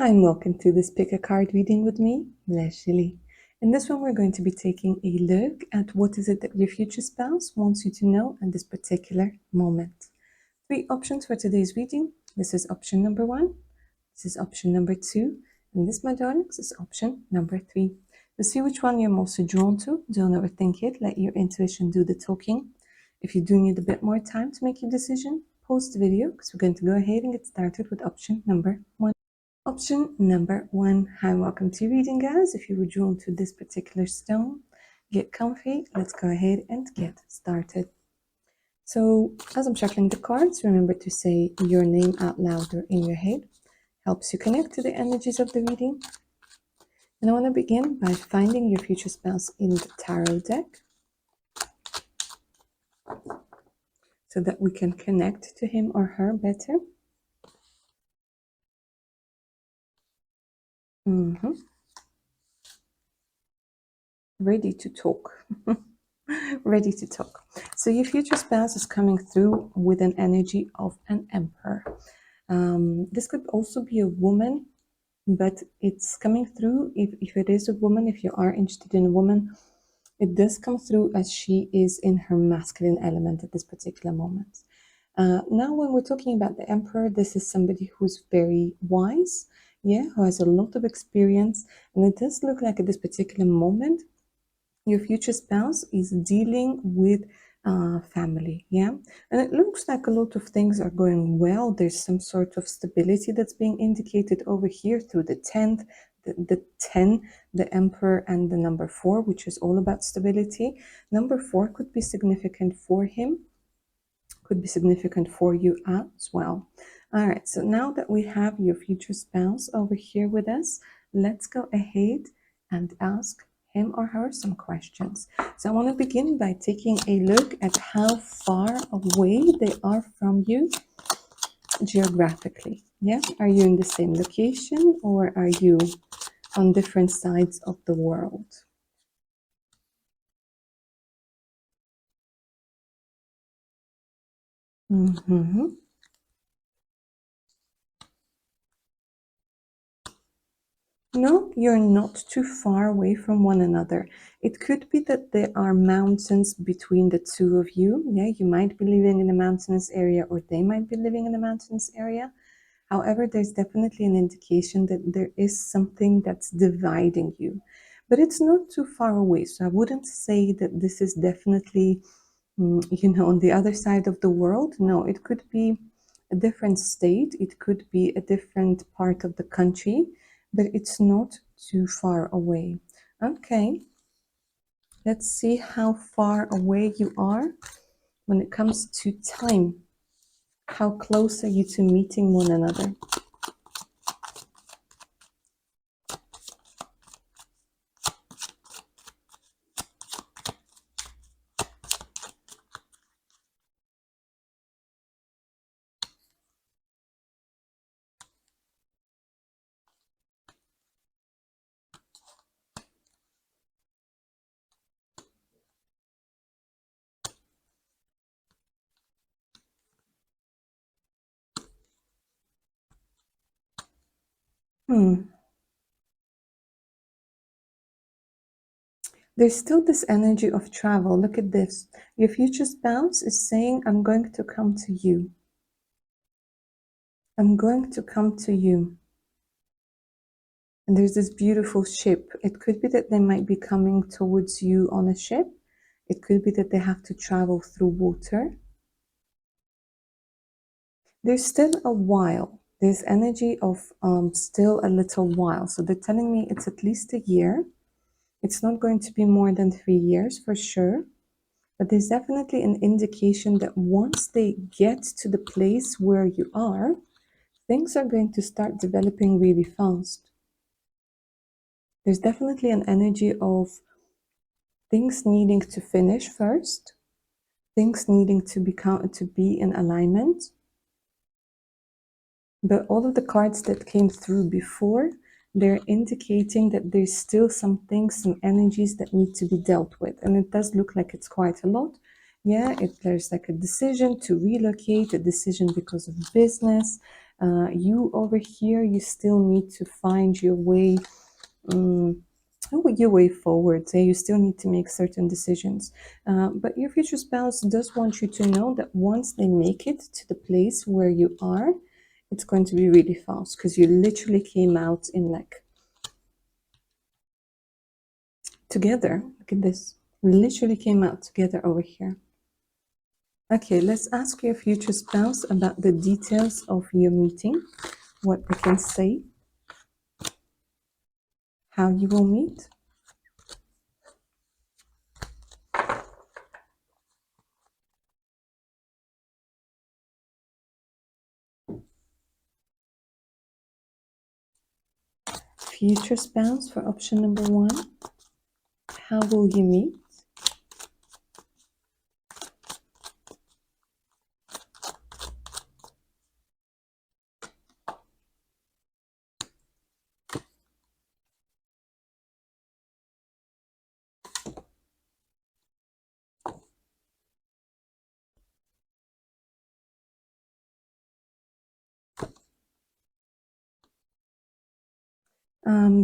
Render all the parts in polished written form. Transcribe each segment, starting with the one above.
Hi and welcome to this pick a card reading with me, Leslie. In this one, we're going to be taking a look at what is it that your future spouse wants you to know at this particular moment. 3 options for today's reading. This is option number 1, this is option number 2, and this, my darlings, is option number 3. To see which one you're most drawn to, don't overthink it, let your intuition do the talking. If you do need a bit more time to make your decision, pause the video because we're going to go ahead and get started with option number 1. Option number 1. Hi, welcome to reading, guys. If you were drawn to this particular stone, get comfy. Let's go ahead and get started. So, as I'm shuffling the cards, remember to say your name out loud or in your head. Helps you connect to the energies of the reading. And I want to begin by finding your future spouse in the tarot deck so that we can connect to him or her better. Ready to talk. Ready to talk. So your future spouse is coming through with an energy of an emperor. This could also be a woman, but it's coming through, if it is a woman, if you are interested in a woman, it does come through as she is in her masculine element at this particular moment. Now, when we're talking about the emperor, this is somebody who's very wise, who has a lot of experience, and it does look like at this particular moment, your future spouse is dealing with family, and it looks like a lot of things are going well. There's some sort of stability that's being indicated over here through the 10th, the 10, the emperor, and the number 4, which is all about stability. Number 4 could be significant for him, could be significant for you as well. All right, so now that we have your future spouse over here with us, let's go ahead and ask him or her some questions. So I want to begin by taking a look at how far away they are from you geographically. Are you in the same location or are you on different sides of the world? No, you're not too far away from one another. It could be that there are mountains between the two of you. You might be living in a mountainous area or they might be living in a mountainous area. However, there's definitely an indication that there is something that's dividing you. But it's not too far away. So I wouldn't say that this is definitely, on the other side of the world. No, it could be a different state. It could be a different part of the country, but it's not too far away. Okay, let's see how far away you are when it comes to time. How close are you to meeting one another? There's still this energy of travel. Look at this. Your future spouse is saying, I'm going to come to you. I'm going to come to you. And there's this beautiful ship. It could be that they might be coming towards you on a ship. It could be that they have to travel through water. There's still a while. There's energy of still a little while. So they're telling me it's at least a year. It's not going to be more than 3 years for sure. But there's definitely an indication that once they get to the place where you are, things are going to start developing really fast. There's definitely an energy of things needing to finish first, things needing to be in alignment. But all of the cards that came through before, they're indicating that there's still some things, some energies that need to be dealt with. And it does look like it's quite a lot. There's like a decision to relocate, a decision because of business, You over here, you still need to find your way. Your way forward. Say you still need to make certain decisions, but your future spouse does want you to know that once they make it to the place where you are, it's going to be really fast, because you literally came out in like together. Look at this, literally came out together over here. Okay, let's ask your future spouse about the details of your meeting, what they can say, how you will meet. Future spouse for option number 1, how will you meet?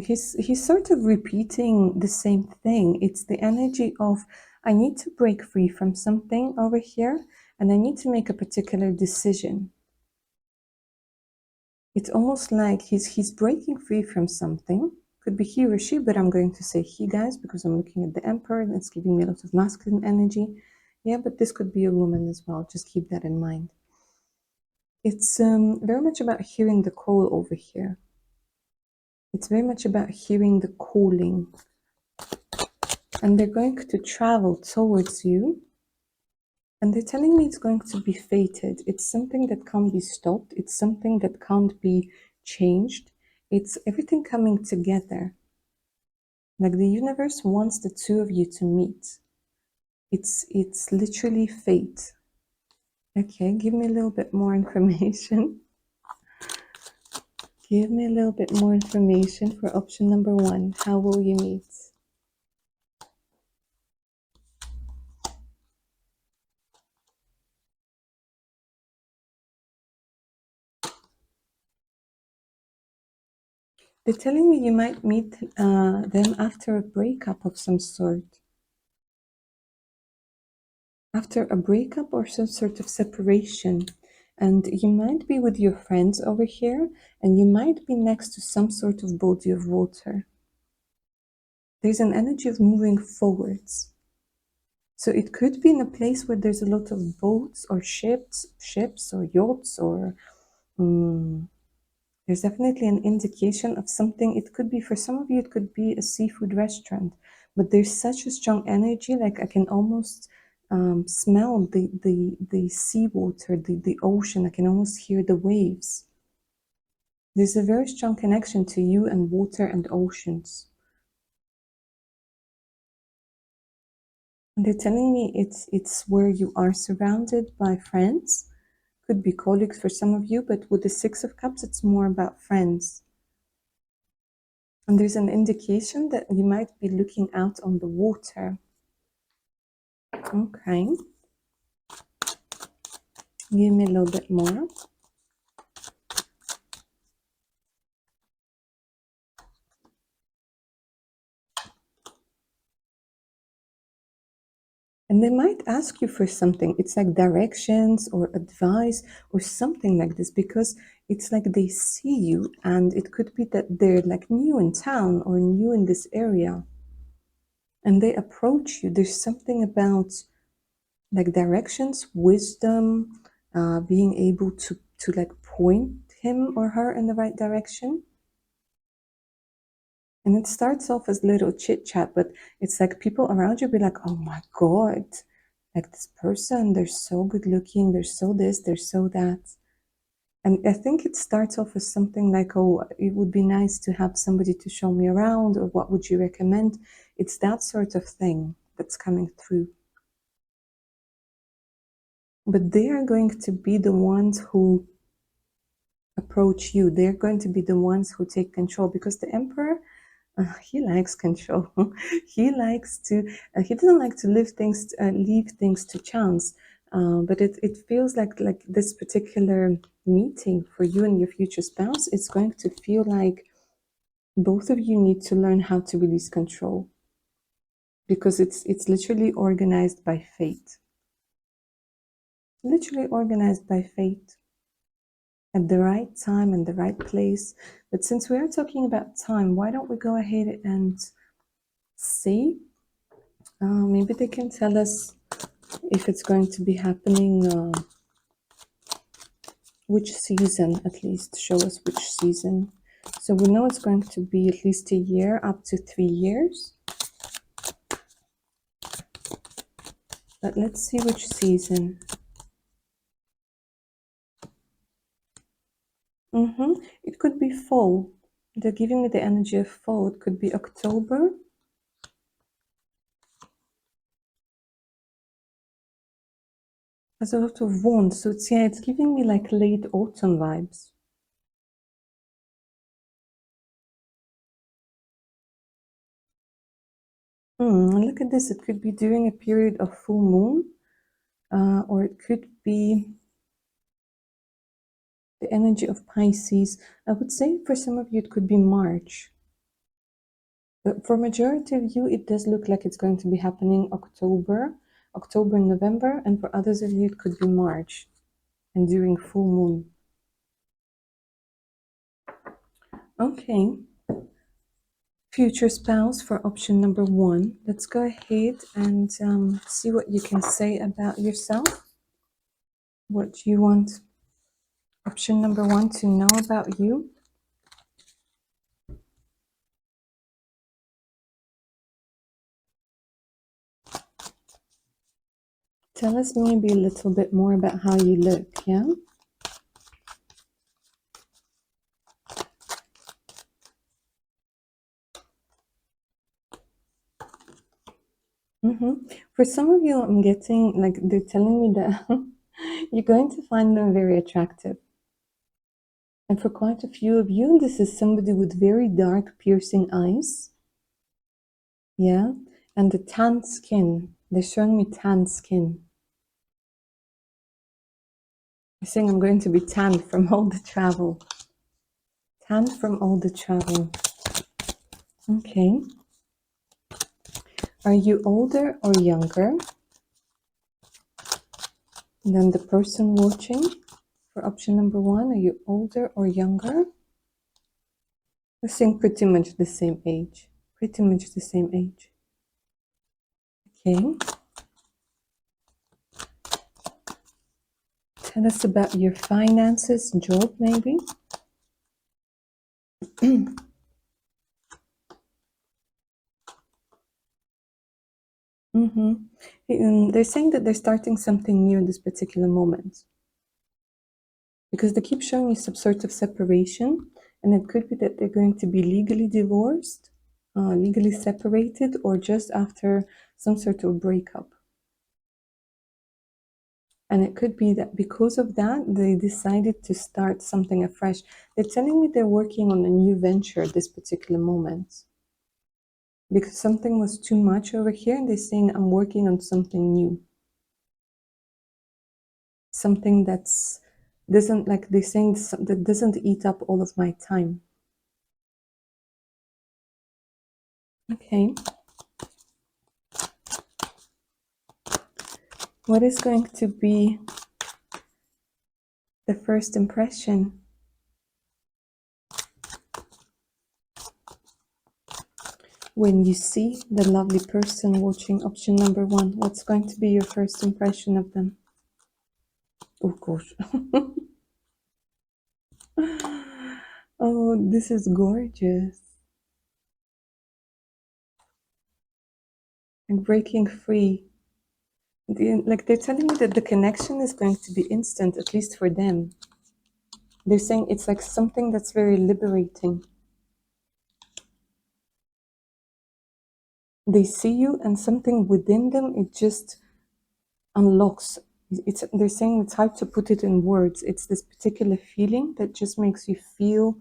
He's sort of repeating the same thing. It's the energy of, I need to break free from something over here, and I need to make a particular decision. It's almost like he's breaking free from something. Could be he or she, but I'm going to say he, guys, because I'm looking at the Emperor and it's giving me a lot of masculine energy. Yeah, but this could be a woman as well. Just keep that in mind. It's very much about hearing the call over here. It's very much about hearing the calling. And they're going to travel towards you. And they're telling me it's going to be fated. It's something that can't be stopped. It's something that can't be changed. It's everything coming together. Like the universe wants the two of you to meet. It's literally fate. Okay, give me a little bit more information. Give me a little bit more information for option number 1. How will you meet? They're telling me you might meet them after a breakup of some sort. After a breakup or some sort of separation. And you might be with your friends over here, and you might be next to some sort of body of water. There's an energy of moving forwards. So it could be in a place where there's a lot of boats or ships or yachts, or there's definitely an indication of something. It could be, for some of you, it could be a seafood restaurant, but there's such a strong energy, like I can almost smell the seawater, the ocean. I can almost hear the waves. There's a very strong connection to you and water and oceans. And they're telling me it's where you are surrounded by friends. Could be colleagues for some of you, but with the 6 of Cups, it's more about friends. And there's an indication that you might be looking out on the water. Okay. Give me a little bit more. And they might ask you for something. It's like directions or advice or something like this, because it's like they see you, and it could be that they're like new in town or new in this area, and they approach you. There's something about like directions, wisdom, being able to like point him or her in the right direction. And it starts off as little chit chat, but it's like people around you be like, oh my God, like this person, they're so good looking, they're so this, they're so that. And I think it starts off as something like, oh, it would be nice to have somebody to show me around, or what would you recommend? It's that sort of thing that's coming through. But they are going to be the ones who approach you. They're going to be the ones who take control, because the Emperor, he likes control. He likes to, he doesn't like to leave things to chance. But it feels like this particular meeting for you and your future spouse is going to feel like both of you need to learn how to release control, because it's literally organized by fate. Literally organized by fate at the right time and the right place. But since we are talking about time, why don't we go ahead and see? Maybe they can tell us if it's going to be happening, which season at least. Show us which season. So we know it's going to be at least a year, up to 3 years. But let's see which season. It could be fall. They're giving me the energy of fall. It could be October. There's a lot of wind, so it's giving me like late autumn vibes. Look at this. It could be during a period of full moon, or it could be the energy of Pisces. I would say for some of you it could be March. But for majority of you, it does look like it's going to be happening October, November, and for others of you, it could be March and during full moon. Okay. Future spouse for option number 1. Let's go ahead and see what you can say about yourself. What you want option number 1 to know about you. Tell us maybe a little bit more about how you look, yeah? For some of you, I'm getting, like, they're telling me that you're going to find them very attractive. And for quite a few of you, this is somebody with very dark, piercing eyes. Yeah? And the tan skin. They're showing me tan skin. They're saying I'm going to be tanned from all the travel. Tanned from all the travel. Okay. Are you older or younger than the person watching? For option number 1, are you older or younger? We're saying pretty much the same age. Pretty much the same age. Okay. Tell us about your finances, job maybe. They're saying that they're starting something new in this particular moment. Because they keep showing you some sort of separation, and it could be that they're going to be legally divorced, legally separated, or just after some sort of breakup. And it could be that because of that, they decided to start something afresh. They're telling me they're working on a new venture at this particular moment. Because something was too much over here, and they're saying, I'm working on something new. Something that's doesn't, like they're saying, that doesn't eat up all of my time. Okay. What is going to be the first impression? When you see the lovely person watching option number 1, what's going to be your first impression of them? Oh gosh. Oh, this is gorgeous. And breaking free. Like they're telling me that the connection is going to be instant, at least for them. They're saying it's like something that's very liberating. They see you and something within them, it just unlocks. They're saying it's hard to put it in words. It's this particular feeling that just makes you feel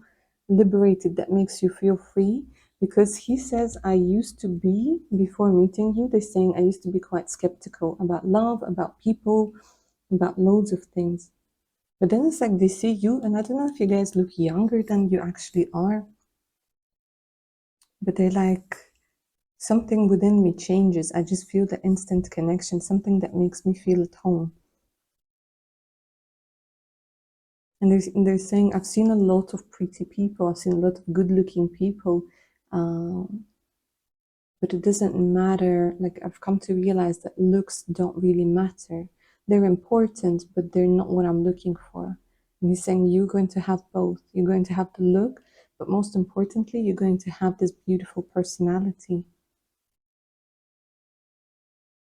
liberated, that makes you feel free. Because he says, I used to be, before meeting you, they're saying I used to be quite skeptical about love, about people, about loads of things. But then it's like they see you, and I don't know if you guys look younger than you actually are, but they're like, something within me changes. I just feel the instant connection, something that makes me feel at home. And they're saying, I've seen a lot of pretty people, I've seen a lot of good looking people, but it doesn't matter. Like, I've come to realize that looks don't really matter. They're important, but they're not what I'm looking for. And he's saying, you're going to have both. You're going to have the look, but most importantly, you're going to have this beautiful personality.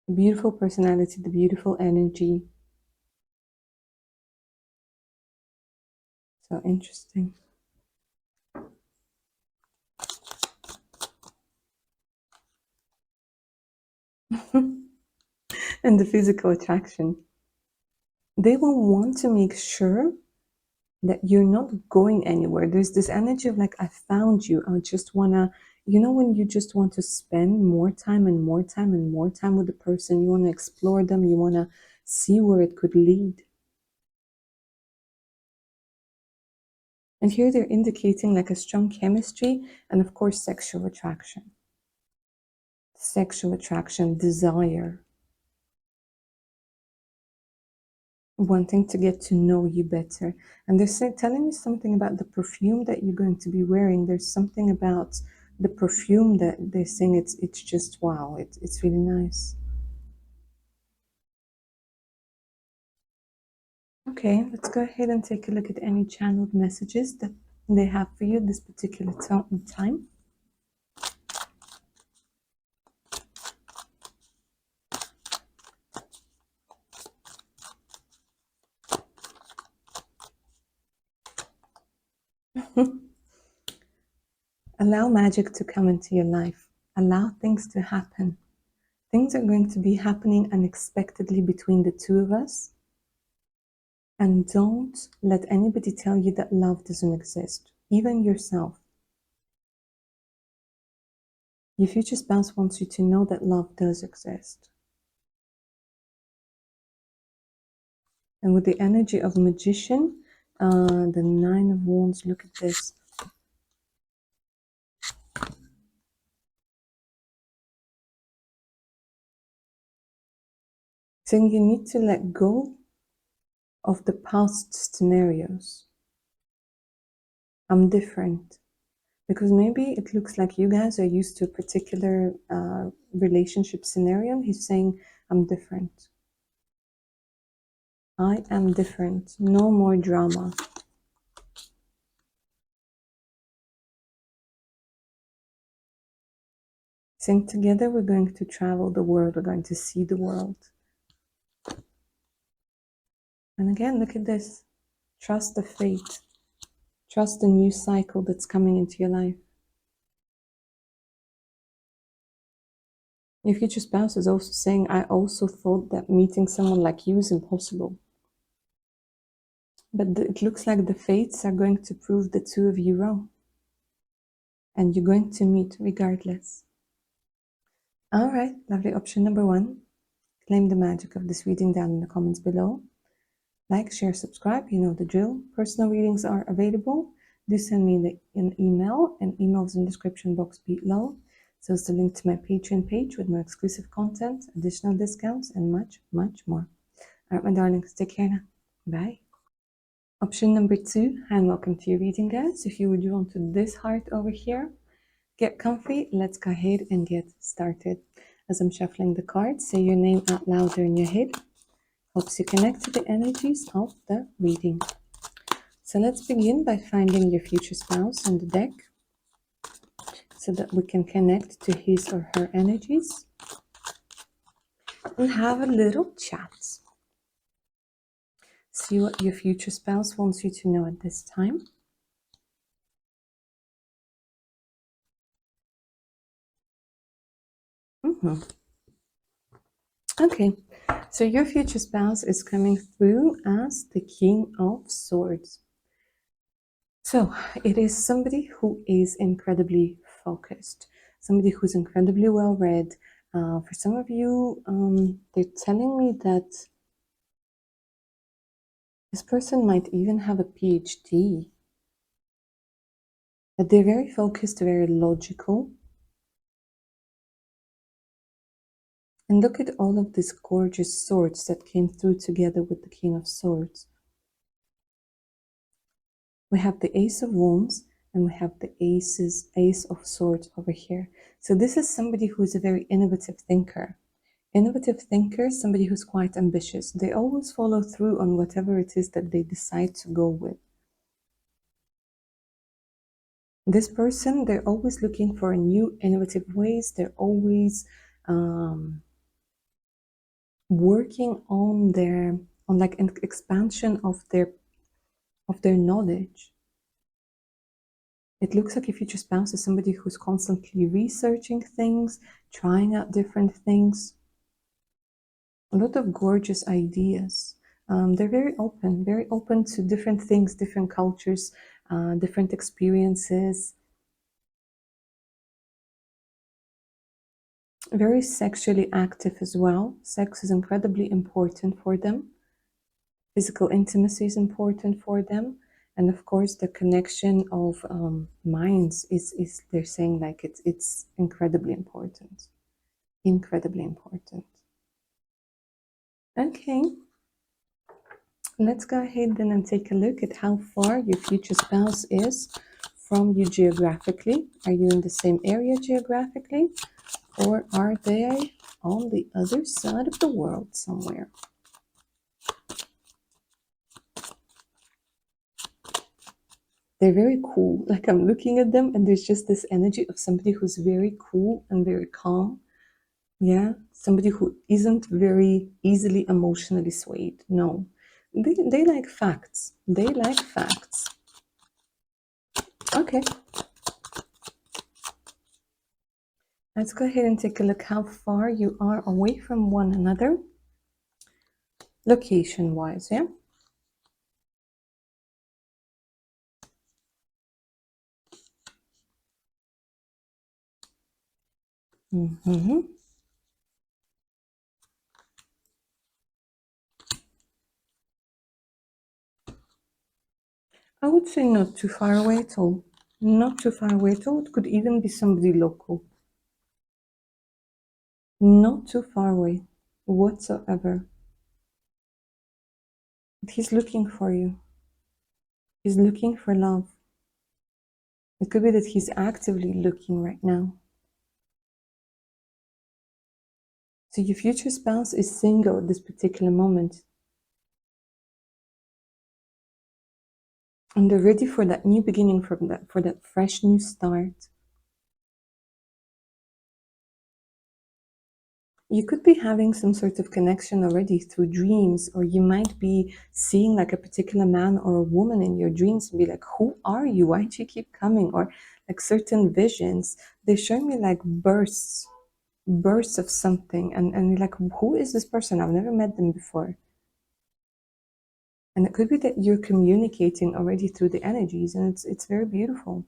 The beautiful personality, the beautiful energy. So interesting. And the physical attraction. They will want to make sure that you're not going anywhere. There's this energy of like, I found you. I just wanna, when you just want to spend more time and more time and more time with the person, you want to explore them, you want to see where it could lead. And here they're indicating like a strong chemistry and, of course, sexual attraction. Sexual attraction, desire. Wanting to get to know you better. And they're telling me something about the perfume that you're going to be wearing. There's something about the perfume that they're saying it's just wow, it's really nice. Okay, let's go ahead and take a look at any channeled messages that they have for you this particular time. Allow magic to come into your life. Allow things to happen. Things are going to be happening unexpectedly between the two of us. And don't let anybody tell you that love doesn't exist, even yourself. Your future spouse wants you to know that love does exist. And with the energy of magician, the Nine of Wands, look at this. Saying you need to let go of the past scenarios. I'm different. Because maybe it looks like you guys are used to a particular relationship scenario. He's saying, I'm different. I am different. No more drama. Saying together we're going to travel the world. We're going to see the world. And again, look at this. Trust the fate. Trust the new cycle that's coming into your life. Your future spouse is also saying, I also thought that meeting someone like you is impossible. But it looks like the fates are going to prove the two of you wrong. And you're going to meet regardless. All right, lovely. Option number 1. Claim the magic of this reading down in the comments below. Like, share, subscribe. You know the drill. Personal readings are available. Do send me an email. An email is in the description box below. So it's the link to my Patreon page with more exclusive content, additional discounts, and much, much more. All right, my darlings, take care now. Bye. Option number 2, and welcome to your reading, guys. If you would want to this heart over here, get comfy. Let's go ahead and get started. As I'm shuffling the cards, say your name out loud in your head. Helps you connect to the energies of the reading. So let's begin by finding your future spouse on the deck so that we can connect to his or her energies and have a little chat. See what your future spouse wants you to know at this time. Okay, so your future spouse is coming through as the King of Swords. So it is somebody who is incredibly focused, somebody who's incredibly well read. For some of you, they're telling me that This person might even have a PhD. But they're very focused, very logical. And look at all of these gorgeous swords that came through together with the King of Swords. We have the Ace of Wands and we have the Ace of Swords over here. So this is somebody who is a very innovative thinker. Innovative thinker, somebody who's quite ambitious. They always follow through on whatever it is that they decide to go with. This person, they're always looking for new innovative ways. They're always working on like an expansion of their knowledge. It looks like your future spouse is somebody who's constantly researching things, trying out different things. A lot of gorgeous ideas. They're very open to different things, different cultures, different experiences. Very sexually active as well. Sex is incredibly important for them. Physical intimacy is important for them. And of course, the connection of minds is they're saying like it's incredibly important. Incredibly important. Okay. Let's go ahead then and take a look at how far your future spouse is from you geographically. Are you in the same area geographically? Or are they on the other side of the world somewhere? They're very cool. Like I'm looking at them and there's just this energy of somebody who's very cool and very calm. Yeah, somebody who isn't very easily emotionally swayed. No, they like facts. They like facts. Okay. Let's go ahead and take a look how far you are away from one another, location-wise, yeah? I would say not too far away at all. Not too far away at all. It could even be somebody local. Not too far away whatsoever. He's looking for you. He's looking for love. It could be that he's actively looking right now. So your future spouse is single at this particular moment. And they're ready for that new beginning, for that fresh new start. You could be having some sort of connection already through dreams, or you might be seeing like a particular man or a woman in your dreams and be like, who are you? Why do you keep coming? Or like certain visions. They're showing me like bursts of something. And you're like, who is this person? I've never met them before. And it could be that you're communicating already through the energies, and it's very beautiful.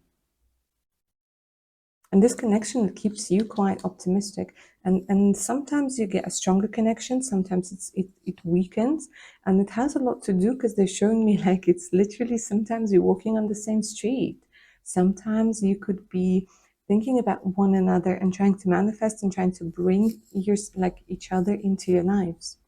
And this connection keeps you quite optimistic. And sometimes you get a stronger connection, sometimes it weakens. And it has a lot to do because they're showing me like it's literally sometimes you're walking on the same street. Sometimes you could be thinking about one another and trying to manifest and trying to bring like each other into your lives.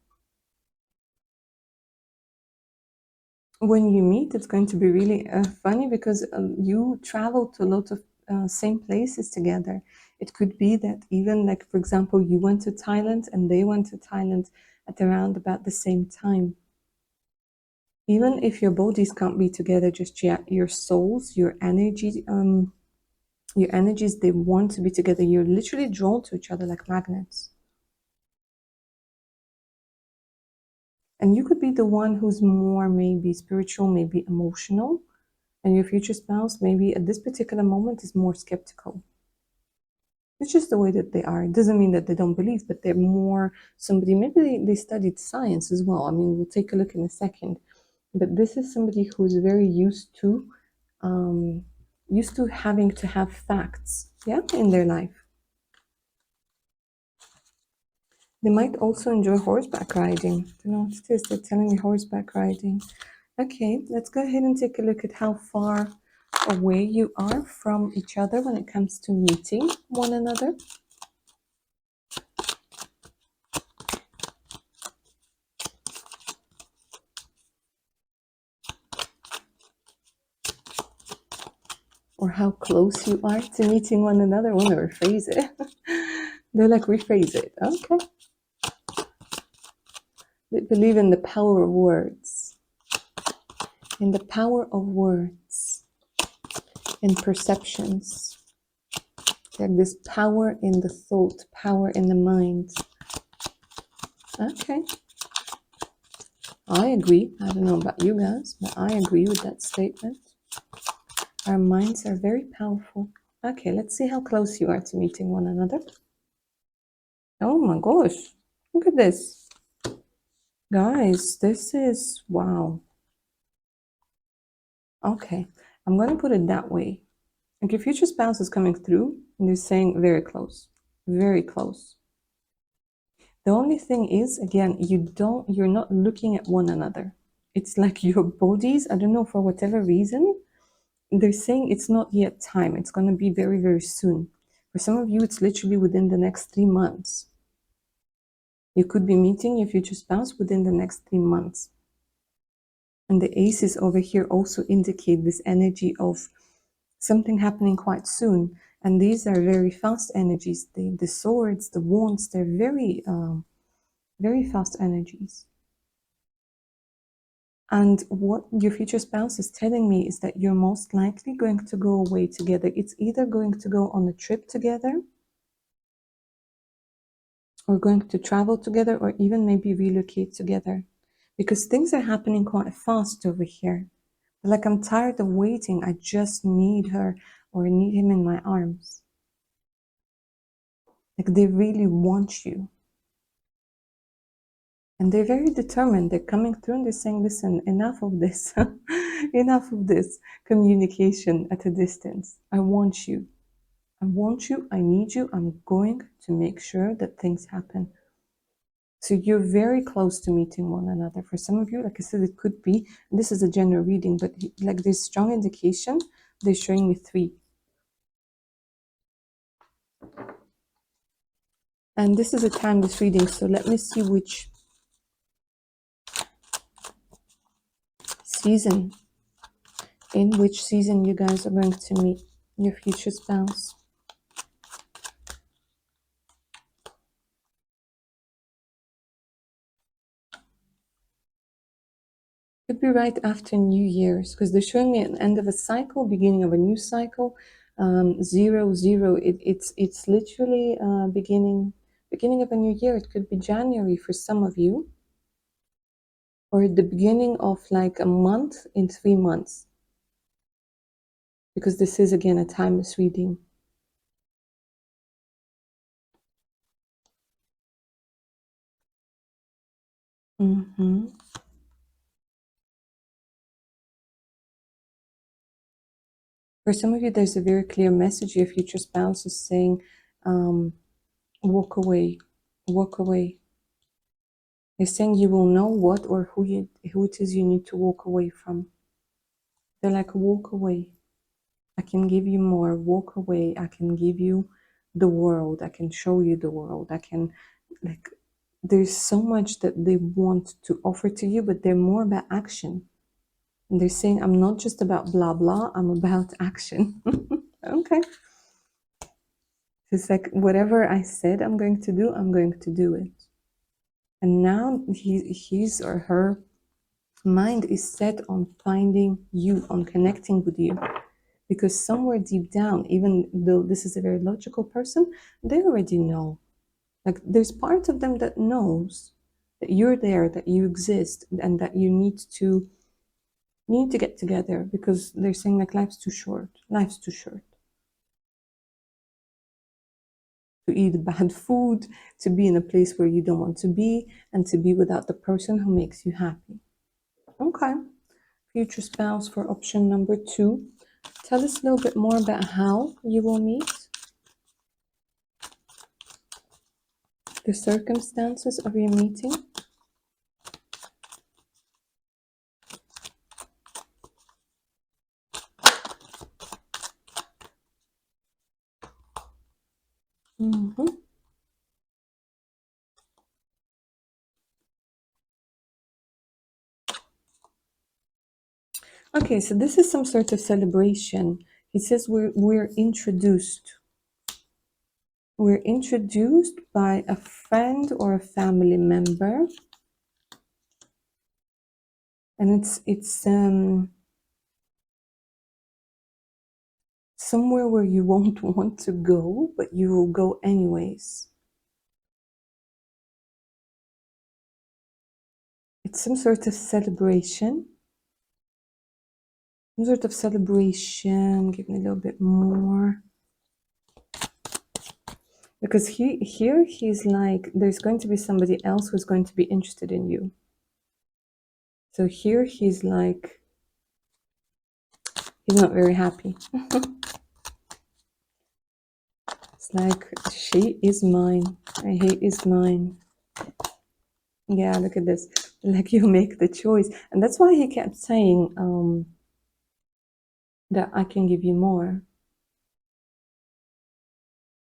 When you meet, it's going to be really funny because you travel to a lot of same places together. It could be that even like, for example, you went to Thailand and they went to Thailand at around about the same time. Even if your bodies can't be together, just your souls, your energy, your energies, they want to be together. You're literally drawn to each other like magnets. And you could be the one who's more maybe spiritual, maybe emotional, and your future spouse maybe at this particular moment is more skeptical. It's just the way that they are. It doesn't mean that they don't believe, but they're more somebody, maybe they studied science as well. I mean, we'll take a look in a second. But this is somebody who's very used to having to have facts, yeah, in their life. They might also enjoy horseback riding. I don't know what it is. They're telling me horseback riding. Okay, let's go ahead and take a look at how far away you are from each other when it comes to meeting one another. Or how close you are to meeting one another. I want to rephrase it. They're like, rephrase it. Okay. They believe in the power of words. In the power of words. In perceptions. Like this power in the thought, power in the mind. Okay. I agree. I don't know about you guys, but I agree with that statement. Our minds are very powerful. Okay, let's see how close you are to meeting one another. Oh my gosh. Look at this. Guys, this is wow. Okay, I'm going to put it that way. Like your future spouse is coming through and they're saying very close, very close. The only thing is, again, you're not looking at one another. It's like your bodies, I don't know, for whatever reason, they're saying it's not yet time. It's going to be very, very soon. For some of you, it's literally within the next 3 months. You could be meeting your future spouse within the next 3 months. And the aces over here also indicate this energy of something happening quite soon. And these are very fast energies. The swords, the wands, they're very, very fast energies. And what your future spouse is telling me is that you're most likely going to go away together. It's either going to go on a trip together, or going to travel together, or even maybe relocate together. Because things are happening quite fast over here. Like, I'm tired of waiting. I just need her or need him in my arms. Like, they really want you. And they're very determined. They're coming through and they're saying, listen, enough of this. Enough of this communication at a distance. I want you. I want you. I need you. I'm going to make sure that things happen. So you're very close to meeting one another. For some of you, like I said, it could be, this is a general reading, but like this strong indication, they're showing me 3. And this is a timeless reading, so let me see which season, in which season you guys are going to meet your future spouse. Could be right after New Year's, because they're showing me an end of a cycle, beginning of a new cycle. 0, 0. It's literally beginning of a new year. It could be January for some of you, or the beginning of like a month in 3 months, because this is again a timeless reading. For some of you, there's a very clear message. Your future spouse is saying, walk away, walk away. They're saying you will know what or who it is you need to walk away from. They're like, walk away. I can give you more. Walk away. I can give you the world. I can show you the world. I can, like, there's so much that they want to offer to you, but they're more about action. And they're saying, I'm not just about blah, blah. I'm about action. Okay. It's like, whatever I said I'm going to do, I'm going to do it. And now his or her mind is set on finding you, on connecting with you. Because somewhere deep down, even though this is a very logical person, they already know. Like, there's part of them that knows that you're there, that you exist, and that you need to get together, because they're saying like, life's too short. Life's too short. To eat bad food, to be in a place where you don't want to be, and to be without the person who makes you happy. Okay. Future spouse for option number 2. Tell us a little bit more about how you will meet, the circumstances of your meeting. Mhm. Okay, so this is some sort of celebration. He says we're introduced. We're introduced by a friend or a family member, and it's somewhere where you won't want to go, but you will go anyways. It's some sort of celebration. Some sort of celebration. Give me a little bit more. Because here he's like, there's going to be somebody else who's going to be interested in you. So here he's like, he's not very happy. It's like, she is mine, and he is mine. Yeah, look at this. Like, you make the choice. And that's why he kept saying that I can give you more.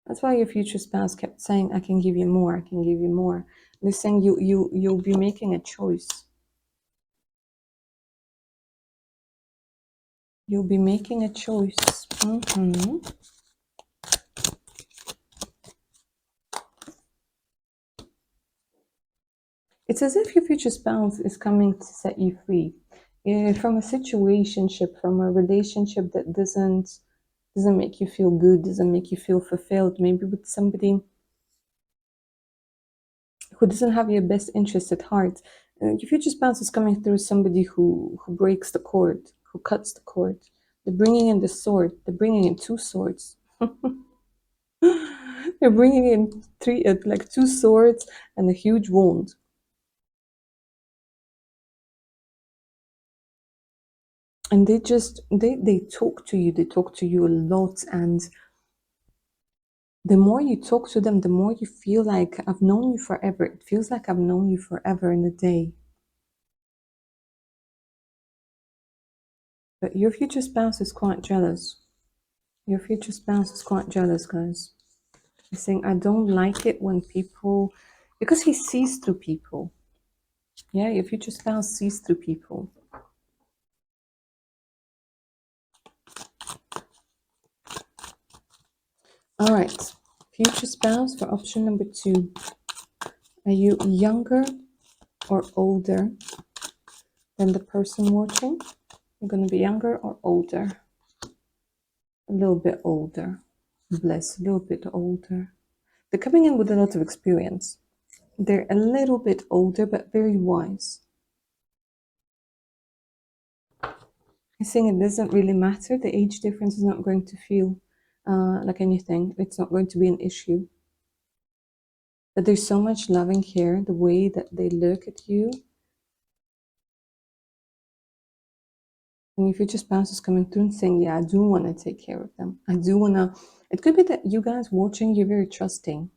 That's why your future spouse kept saying, I can give you more, I can give you more. They're saying you'll be making a choice. You'll be making a choice. It's as if your future spouse is coming to set you free from a situationship, from a relationship that doesn't make you feel good, doesn't make you feel fulfilled. Maybe with somebody who doesn't have your best interest at heart. Your future spouse is coming through somebody who breaks the cord, who cuts the cord. They're bringing in the sword. They're bringing in two swords. They're bringing in like two swords and a huge wound. And they talk to you. They talk to you a lot, and the more you talk to them, the more you feel like I've known you forever. It feels like I've known you forever in a day. But your future spouse is quite jealous. Your future spouse is quite jealous, guys. He's saying, I don't like it when people, because he sees through people. Yeah, your future spouse sees through people. All right, future spouse for option number 2. Are you younger or older than the person watching? You're going to be younger or older? A little bit older. Bless, a little bit older. They're coming in with a lot of experience. They're a little bit older, but very wise. He's saying it doesn't really matter. The age difference is not going to feel like anything. It's not going to be an issue. But there's so much loving here, the way that they look at you. And your future spouse is coming through and saying, yeah, I do want to take care of them. I do want to. It could be that you guys watching, you're very trusting.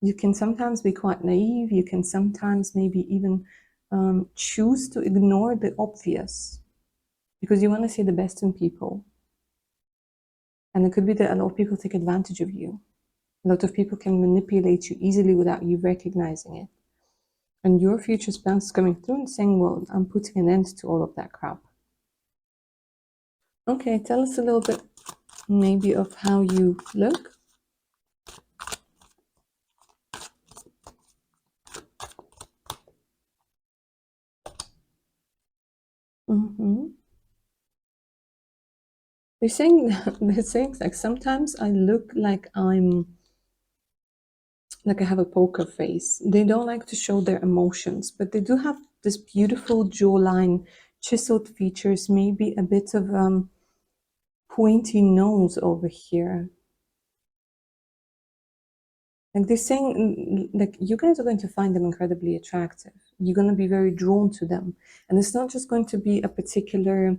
You can sometimes be quite naive. You can sometimes maybe even choose to ignore the obvious because you want to see the best in people. And it could be that a lot of people take advantage of you. A lot of people can manipulate you easily without you recognizing it. And your future spouse is coming through and saying, well, I'm putting an end to all of that crap. Okay, tell us a little bit maybe of how you look. They're saying like sometimes I look like I have a poker face. They don't like to show their emotions, but they do have this beautiful jawline, chiseled features, maybe a bit of pointy nose over here. Like they're saying, like you guys are going to find them incredibly attractive. You're going to be very drawn to them, and it's not just going to be a particular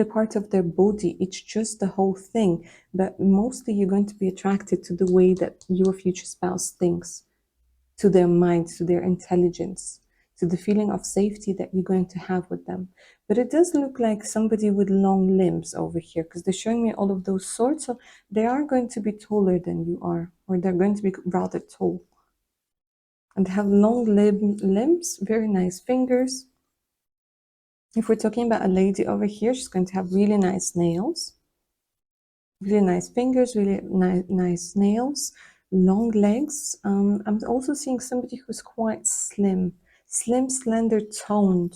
part of their body. It's just the whole thing. But mostly, you're going to be attracted to the way that your future spouse thinks, to their mind, to their intelligence. to the feeling of safety that you're going to have with them. But it does look like somebody with long limbs over here, because they're showing me all of those swords. So they are going to be taller than you are, or they're going to be rather tall. And they have long limbs, very nice fingers. If we're talking about a lady over here, she's going to have really nice nails, really nice fingers, really nice nails, long legs. I'm also seeing somebody who's quite slim, slender, toned.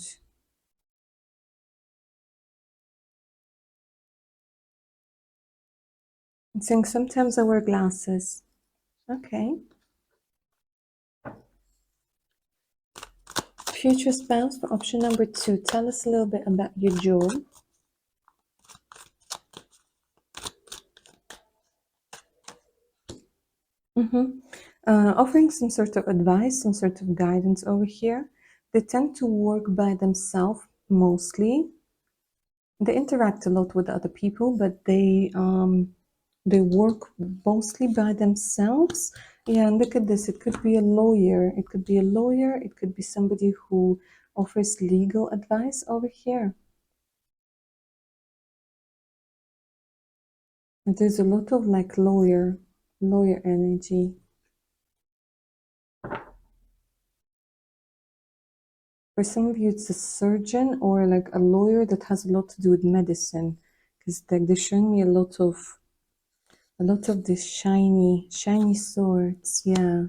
I'm saying sometimes I wear glasses. Okay. Future spouse for option number 2. Tell us a little bit about your jewel. Offering some sort of advice, some sort of guidance over here. They tend to work by themselves mostly. They interact a lot with other people, but they work mostly by themselves. Yeah, and look at this. It could be a lawyer. It could be a lawyer. It could be somebody who offers legal advice over here. And there's a lot of like lawyer energy. For some of you, it's a surgeon or like a lawyer that has a lot to do with medicine, because like they're showing me a lot of these shiny swords. Yeah,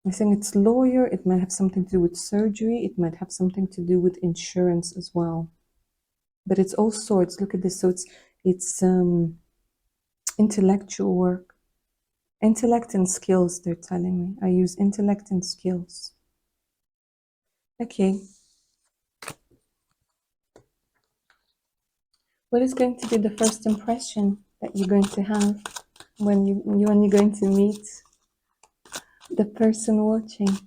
I think it's lawyer. It might have something to do with surgery. It might have something to do with insurance as well. But it's all swords. Look at this. So it's intellectual work, intellect and skills. They're telling me I use intellect and skills. Okay. What is going to be the first impression that you're going to have when you're going to meet the person watching?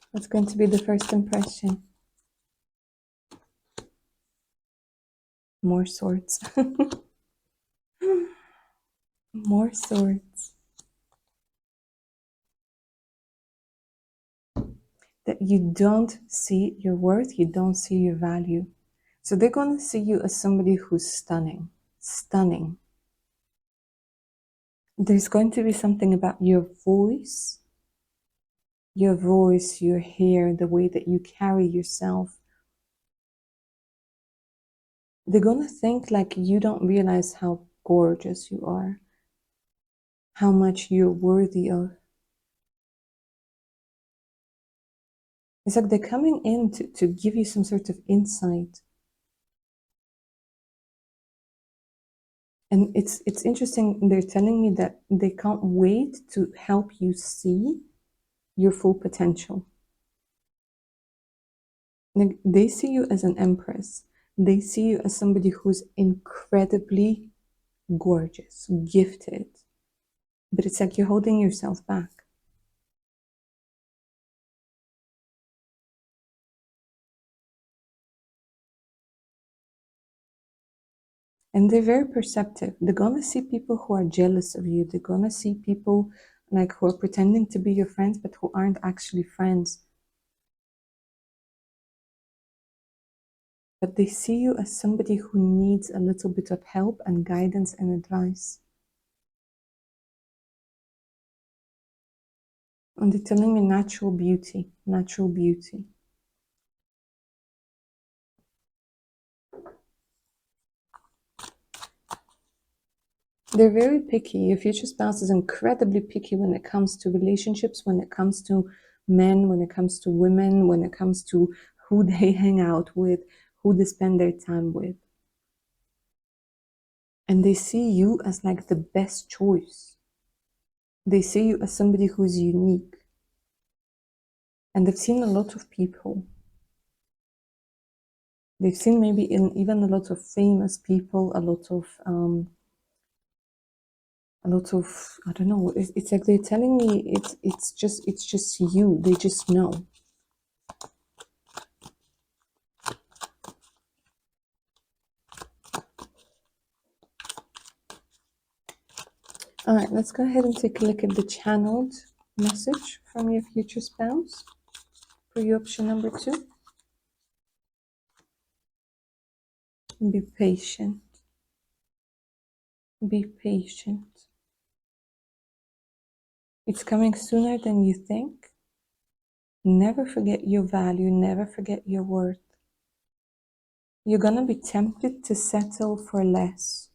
What's going to be the first impression? More swords. More swords. That you don't see your worth, you don't see your value. So they're going to see you as somebody who's stunning. Stunning. There's going to be something about your voice, your hair, the way that you carry yourself. They're going to think like you don't realize how gorgeous you are, how much you're worthy of. It's like they're coming in to give you some sort of insight. And it's interesting, they're telling me that they can't wait to help you see your full potential. Like they see you as an empress. They see you as somebody who's incredibly gorgeous, gifted. But it's like you're holding yourself back. And they're very perceptive. They're gonna see people who are jealous of you. They're gonna see people like who are pretending to be your friends, but who aren't actually friends. But they see you as somebody who needs a little bit of help and guidance and advice. And they're telling me natural beauty, natural beauty. They're very picky. Your future spouse is incredibly picky when it comes to relationships, when it comes to men, when it comes to women, when it comes to who they hang out with, who they spend their time with. And they see you as like the best choice. They see you as somebody who's unique. And they've seen a lot of people. They've seen maybe even a lot of famous people, a lot of I don't know. It's like they're telling me it's just you. They just know. All right, let's go ahead and take a look at the channeled message from your future spouse for your option number 2. Be patient. Be patient. It's coming sooner than you think. Never forget your value. Never forget your worth. You're going to be tempted to settle for less.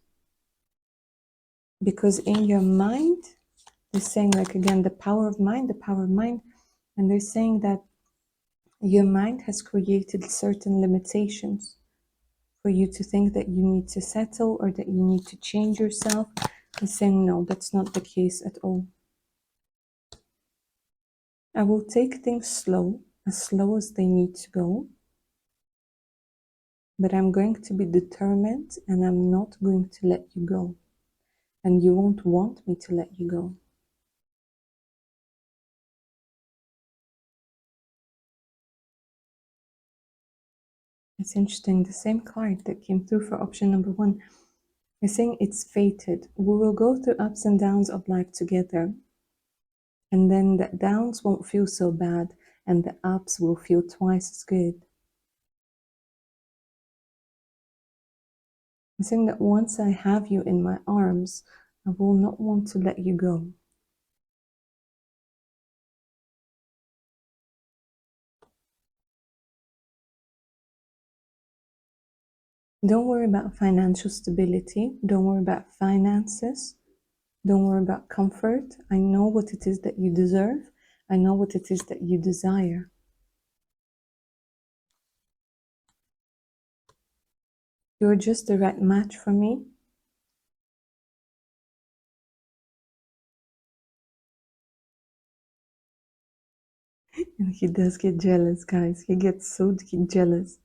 Because in your mind, they're saying, like, again, the power of mind. And they're saying that your mind has created certain limitations for you to think that you need to settle or that you need to change yourself. And saying, no, that's not the case at all. I will take things slow as they need to go. But I'm going to be determined and I'm not going to let you go. And you won't want me to let you go. It's interesting, the same card that came through for option number 1 is saying it's fated. We will go through ups and downs of life together. And then the downs won't feel so bad and the ups will feel twice as good. I'm saying that once I have you in my arms, I will not want to let you go. Don't worry about financial stability. Don't worry about finances. Don't worry about comfort. I know what it is that you deserve. I know what it is that you desire. You're just the right match for me. And he does get jealous, guys. He gets so jealous.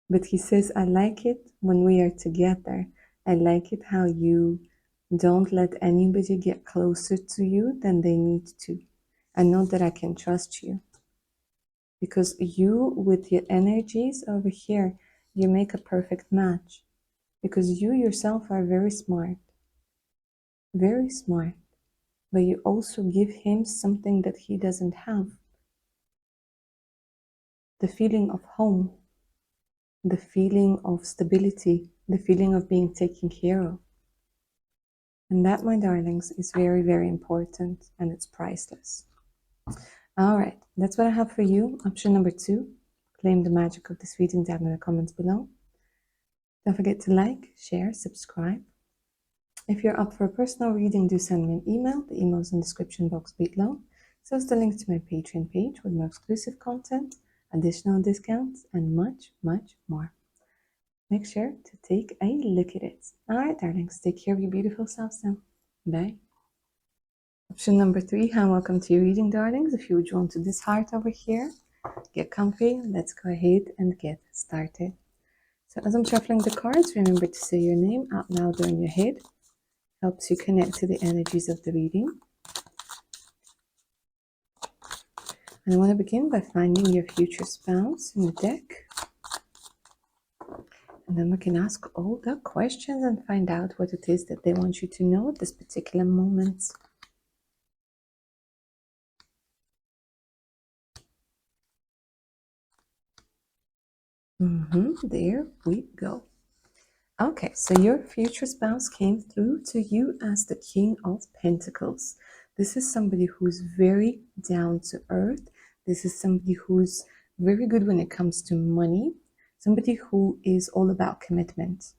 But he says, I like it when we are together. I like it how you don't let anybody get closer to you than they need to. I know that I can trust you. Because you, with your energies over here, you make a perfect match. Because you yourself are very smart. Very smart. But you also give him something that he doesn't have. The feeling of home. The feeling of stability, the feeling of being taken care of. And that, my darlings, is very, very important and it's priceless. All right, that's what I have for you. Option number 2, claim the magic of this reading down in the comments below. Don't forget to like, share, subscribe. If you're up for a personal reading, do send me an email. The email is in the description box below. So is the link to my Patreon page with more exclusive content, additional discounts, and much, much more. Make sure to take a look at it. All right, darlings, take care of your beautiful selves now. Bye. Option number 3, hi, welcome to your reading, darlings. If you're drawn to this heart over here, get comfy. Let's go ahead and get started. So as I'm shuffling the cards, remember to say your name out loud or in your head. Helps you connect to the energies of the reading. And I want to begin by finding your future spouse in the deck. And then we can ask all the questions and find out what it is that they want you to know at this particular moment. There we go. Okay, so your future spouse came through to you as the King of Pentacles. This is somebody who's very down to earth. This is somebody who's very good when it comes to money. Somebody who is all about commitment.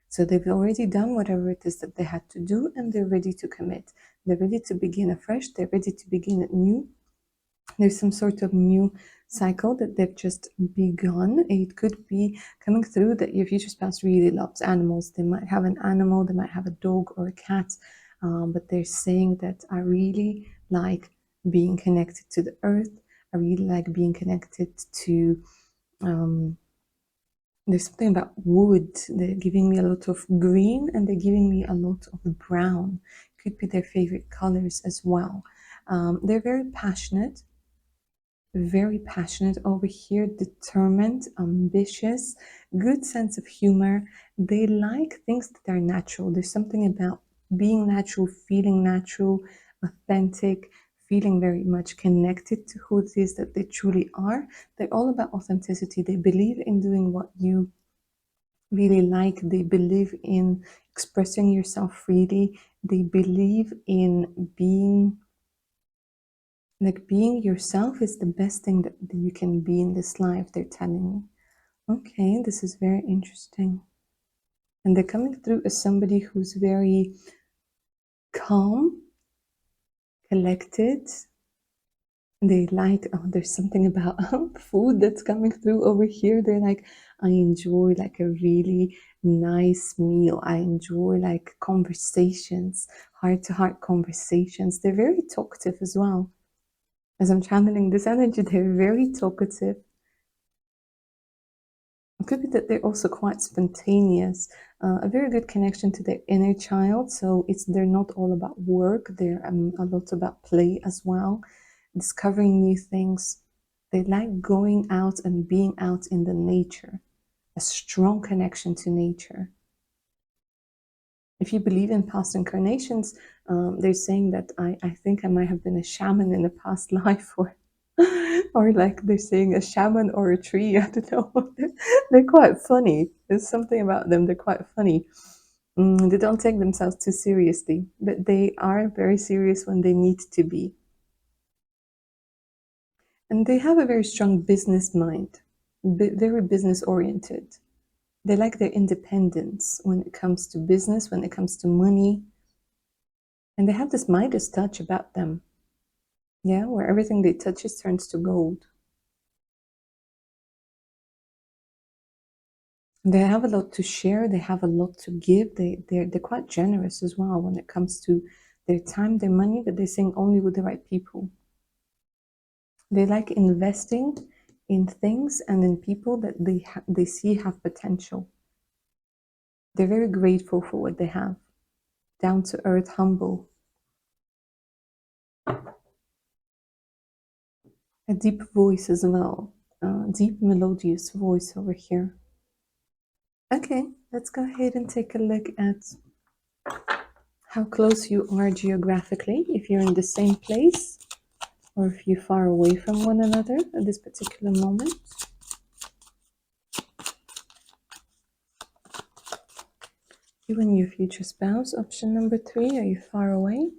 So they've already done whatever it is that they had to do and they're ready to commit. They're ready to begin afresh. They're ready to begin anew. There's some sort of new cycle that they've just begun. It could be coming through that your future spouse really loves animals. They might have an animal, they might have a dog or a cat, but they're saying that I really like being connected to the earth. I really like being connected to, there's something about wood. They're giving me a lot of green and they're giving me a lot of brown. Could be their favorite colors as well. They're very passionate over here, determined, ambitious, good sense of humor. They like things that are natural. There's something about being natural, feeling natural, authentic, feeling very much connected to who it is that they truly are. They're all about authenticity. They believe in doing what you really like. They believe in expressing yourself freely. They believe in being yourself is the best thing that you can be in this life, they're telling me. Okay, this is very interesting. And they're coming through as somebody who's very calm, collected. They like, oh, there's something about food that's coming through over here. They're like, I enjoy like a really nice meal. I enjoy like conversations, heart to heart conversations. They're very talkative as well. As I'm channeling this energy, they're very talkative. It could be that they're also quite spontaneous, a very good connection to their inner child. So they're not all about work. They're a lot about play as well, discovering new things. They like going out and being out in the nature, a strong connection to nature. If you believe in past incarnations, they're saying that I think I might have been a shaman in a past life, or like they're saying a shaman or a tree. I don't know. They're quite funny. There's something about them. They're quite funny. They don't take themselves too seriously, but they are very serious when they need to be. And they have a very strong business mind, very business oriented. They like their independence when it comes to business, when it comes to money. And they have this Midas touch about them. Yeah, where everything they touches turns to gold. They have a lot to share. They have a lot to give. They're quite generous as well when it comes to their time, their money, but they're saying only with the right people. They like investing in things and in people that they see have potential. They're very grateful for what they have. Down to earth, humble. A deep voice as well. Deep melodious voice over here. Okay, let's go ahead and take a look at how close you are geographically, if you're in the same place or if you're far away from one another at this particular moment. You and your future spouse, option number 3, are you far away?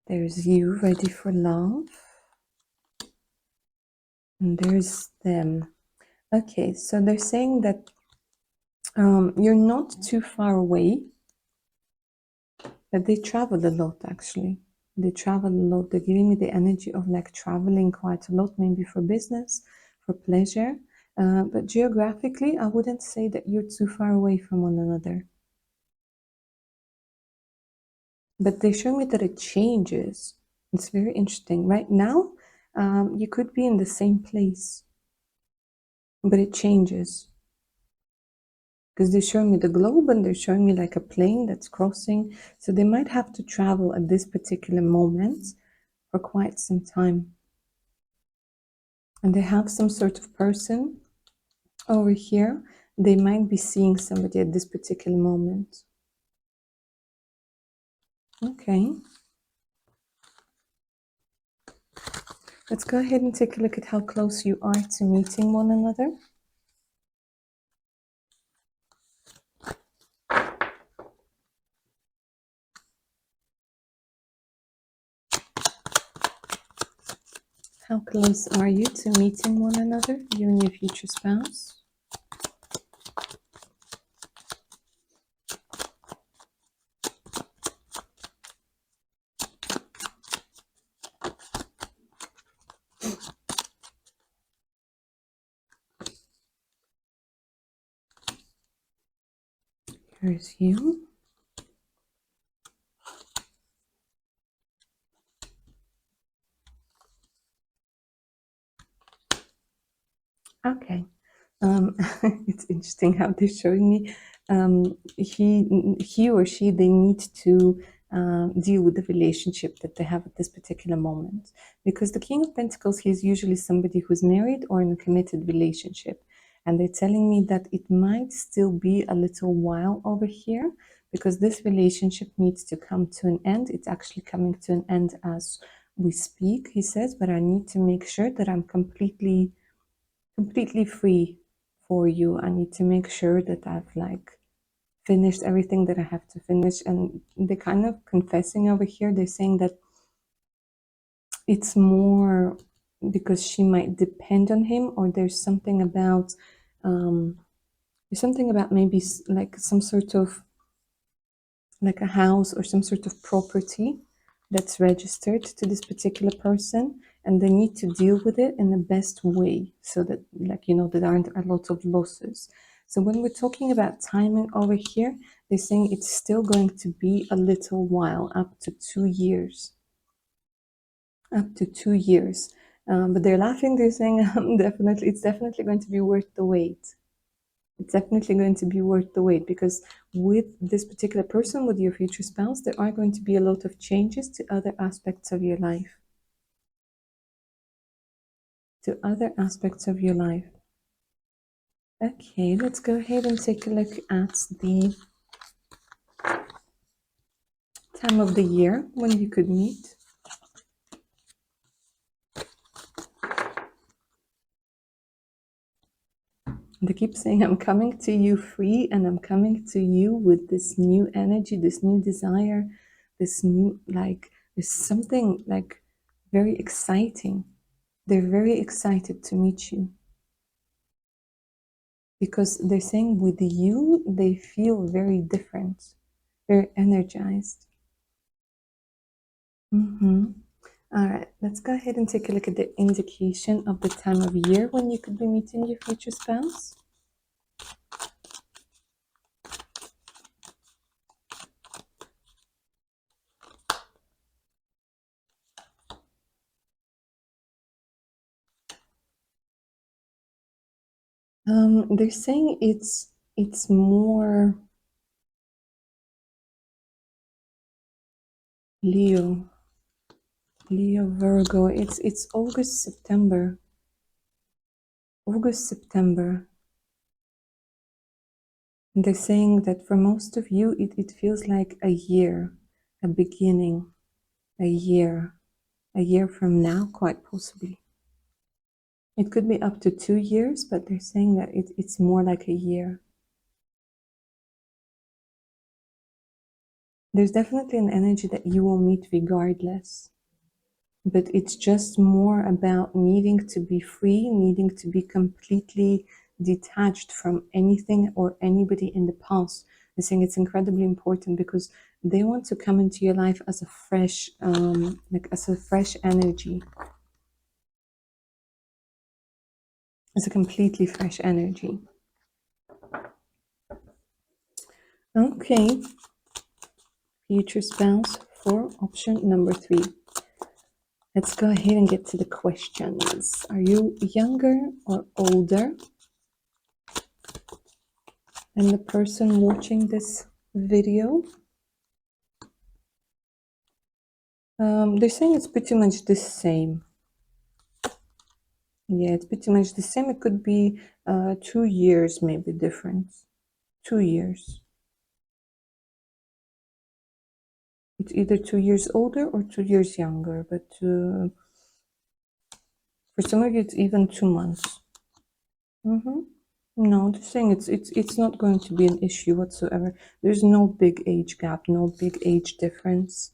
There's you ready for love. And there's them. Okay, so they're saying that you're not too far away, but they travel a lot actually. They travel a lot. They're giving me the energy of like traveling quite a lot, maybe for business, for pleasure. But geographically, I wouldn't say that you're too far away from one another. But they show me that it changes. It's very interesting. Right now, you could be in the same place, but it changes. Because they're showing me the globe and they're showing me like a plane that's crossing. So they might have to travel at this particular moment for quite some time. And they have some sort of person over here. They might be seeing somebody at this particular moment. Okay. Let's go ahead and take a look at how close you are to meeting one another. How close are you to meeting one another, you and your future spouse? Here's you. Okay. It's interesting how they're showing me he or she, they need to deal with the relationship that they have at this particular moment. Because the King of Pentacles, he's usually somebody who's married or in a committed relationship. And they're telling me that it might still be a little while over here, because this relationship needs to come to an end. It's actually coming to an end as we speak, he says, but I need to make sure that I'm completely free for you. I need to make sure that I've like finished everything that I have to finish. And they're kind of confessing over here. They're saying that it's more because she might depend on him, or there's something about maybe like some sort of like a house or some sort of property that's registered to this particular person, and they need to deal with it in the best way so that, like, you know, there aren't a lot of losses. So when we're talking about timing over here, they're saying it's still going to be a little while, up to 2 years. Up to 2 years. But they're laughing, they're saying it's definitely going to be worth the wait. It's definitely going to be worth the wait, because with this particular person, with your future spouse, there are going to be a lot of changes to other aspects of your life. To other aspects of your life. Okay, let's go ahead and take a look at the time of the year when you could meet. They keep saying, I'm coming to you free, and I'm coming to you with this new energy, this new desire, this new, like, there's something like very exciting. They're very excited to meet you. Because they're saying with you, they feel very different, very energized. All right, let's go ahead and take a look at the indication of the time of year when you could be meeting your future spouse. They're saying it's more Leo, Virgo. It's August, September. August, September. And they're saying that for most of you, it feels like a year, a beginning, a year from now, quite possibly. It could be up to 2 years, but they're saying that it's more like a year. There's definitely an energy that you will meet regardless, but it's just more about needing to be free, needing to be completely detached from anything or anybody in the past. They're saying it's incredibly important because they want to come into your life as a fresh, as a fresh energy, as a completely fresh energy. Okay, future spouse for option number 3. Let's go ahead and get to the questions. Are you younger or older than the person watching this video? They're saying it's pretty much the same. Yeah, it's pretty much the same. It could be 2 years maybe difference. 2 years. It's either 2 years older or 2 years younger, but for some of you it's even 2 months. No, they're saying it's not going to be an issue whatsoever. There's no big age gap, no big age difference.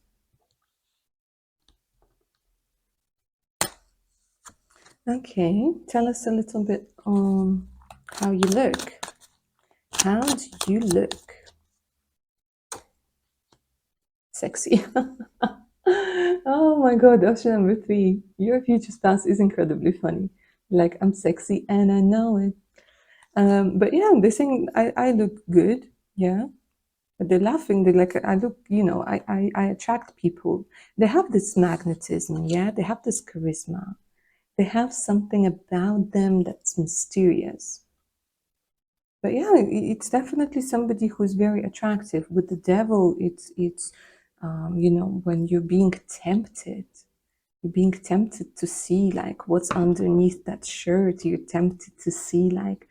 Okay, tell us a little bit on how you look. How do you look? Sexy. Oh my god, option number 3. Your future spouse is incredibly funny. Like, I'm sexy and I know it. But yeah, they're saying I look good. Yeah. But they're laughing. They're like, I look, you know, I attract people. They have this magnetism. Yeah. They have this charisma. They have something about them that's mysterious. But yeah, it's definitely somebody who's very attractive. With the devil, it's you know, when you're being tempted to see like what's underneath that shirt. You're tempted to see like